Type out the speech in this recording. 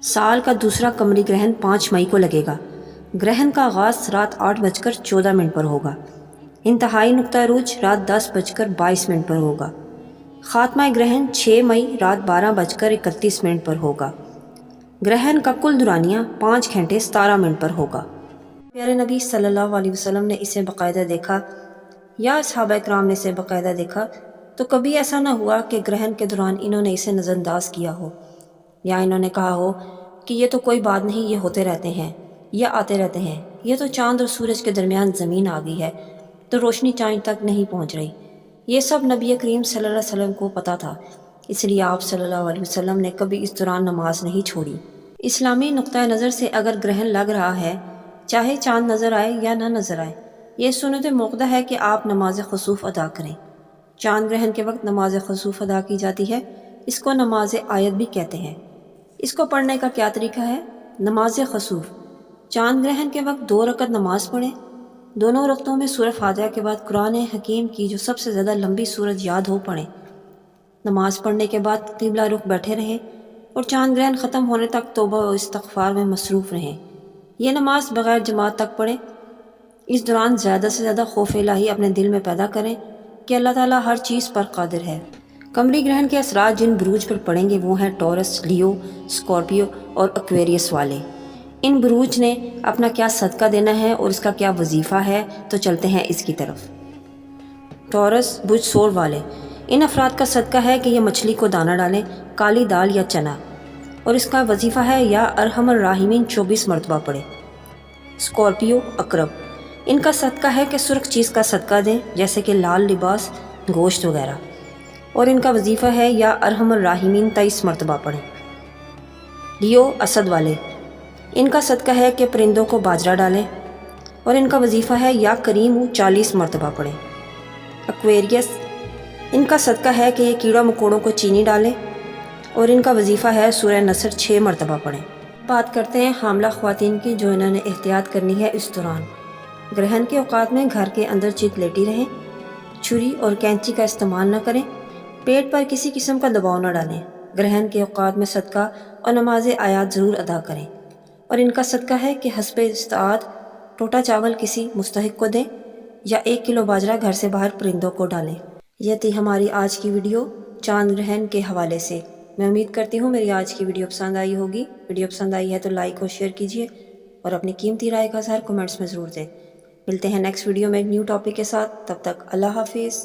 سال کا دوسرا قمری گرہن 5 مئی کو لگے گا۔ گرہن کا آغاز رات 8:14 پر ہوگا۔ انتہائی نقطہ عروج رات 10:22 پر ہوگا۔ خاتمہ گرہن 6 مئی رات 12:31 پر ہوگا۔ گرہن کا کل دورانیہ 5 گھنٹے 17 منٹ پر ہوگا۔ پیارے نبی صلی اللہ علیہ وسلم نے اسے باقاعدہ دیکھا یا صحابہ کرام نے اسے باقاعدہ دیکھا تو کبھی ایسا نہ ہوا کہ گرہن کے دوران انہوں نے اسے نظر انداز کیا ہو یا انہوں نے کہا ہو کہ یہ تو کوئی بات نہیں، یہ ہوتے رہتے ہیں یا آتے رہتے ہیں، یہ تو چاند اور سورج کے درمیان زمین آ گئی ہے تو روشنی چاند تک نہیں پہنچ رہی۔ یہ سب نبی کریم صلی اللہ علیہ وسلم کو پتہ تھا، اس لیے آپ صلی اللہ علیہ وسلم نے کبھی اس دوران نماز نہیں چھوڑی۔ اسلامی نقطۂ نظر سے اگر گرہن لگ رہا ہے، چاہے چاند نظر آئے یا نہ نظر آئے، یہ سنت موقدہ ہے کہ آپ نماز خسوف ادا کریں۔ چاند گرہن کے وقت نماز خسوف ادا کی جاتی ہے، اس کو نماز آیت بھی کہتے ہیں۔ اس کو پڑھنے کا کیا طریقہ ہے؟ نماز خسوف چاند گرہن کے وقت 2 رکعت نماز پڑھیں۔ دونوں رکعتوں میں سورہ فاتحہ کے بعد قرآن حکیم کی جو سب سے زیادہ لمبی سورت یاد ہو پڑھیں۔ نماز پڑھنے کے بعد قبلہ رخ بیٹھے رہیں اور چاند گرہن ختم ہونے تک توبہ و استغفار میں مصروف رہیں۔ یہ نماز بغیر جماعت تک پڑھیں۔ اس دوران زیادہ سے زیادہ خوف الہی اپنے دل میں پیدا کریں کہ اللہ تعالیٰ ہر چیز پر قادر ہے۔ قمری گرہن کے اثرات جن بروج پر پڑیں گے وہ ہیں ٹورس، لیو، اسکارپیو اور ایکویریس والے۔ ان بروج نے اپنا کیا صدقہ دینا ہے اور اس کا کیا وظیفہ ہے، تو چلتے ہیں اس کی طرف۔ ٹورس برج سور والے، ان افراد کا صدقہ ہے کہ یہ مچھلی کو دانہ ڈالیں، کالی دال یا چنا، اور اس کا وظیفہ ہے یا ارحم الراحمین 24 مرتبہ پڑھیں۔ اسکارپیو عقرب، ان کا صدقہ ہے کہ سرخ چیز کا صدقہ دیں جیسے کہ لال لباس، گوشت وغیرہ، اور ان کا وظیفہ ہے یا ارحم الراحمین 23 مرتبہ پڑھیں۔ لیو اسد والے، ان کا صدقہ ہے کہ پرندوں کو باجرہ ڈالیں اور ان کا وظیفہ ہے یا کریم 40 مرتبہ پڑھیں۔ ایکویریس، ان کا صدقہ ہے کہ یہ کیڑا مکوڑوں کو چینی ڈالیں اور ان کا وظیفہ ہے سورہ نصر 6 مرتبہ پڑھیں۔ بات کرتے ہیں حاملہ خواتین کی جو انہوں نے احتیاط کرنی ہے اس دوران۔ گرہن کے اوقات میں گھر کے اندر چت لیٹی رہیں، چھری اور کینچی کا استعمال نہ کریں، پیٹ پر کسی قسم کا دباؤ نہ ڈالیں۔ گرہن کے اوقات میں صدقہ اور نماز آیات ضرور ادا کریں، اور ان کا صدقہ ہے کہ حسب استطاعت ٹوٹا چاول کسی مستحق کو دیں یا 1 کلو باجرہ گھر سے باہر پرندوں کو ڈالیں۔ یہ تھی ہماری آج کی ویڈیو چاند گرہن کے حوالے سے۔ میں امید کرتی ہوں میری آج کی ویڈیو پسند آئی ہوگی۔ ویڈیو پسند آئی ہے تو لائک اور شیئر کیجیے اور اپنی قیمتی رائے کا اظہار کمنٹس میں ضرور دیں۔ ملتے ہیں نیکسٹ ویڈیو میں ایک نیو ٹاپک کے ساتھ، تب تک اللہ حافظ۔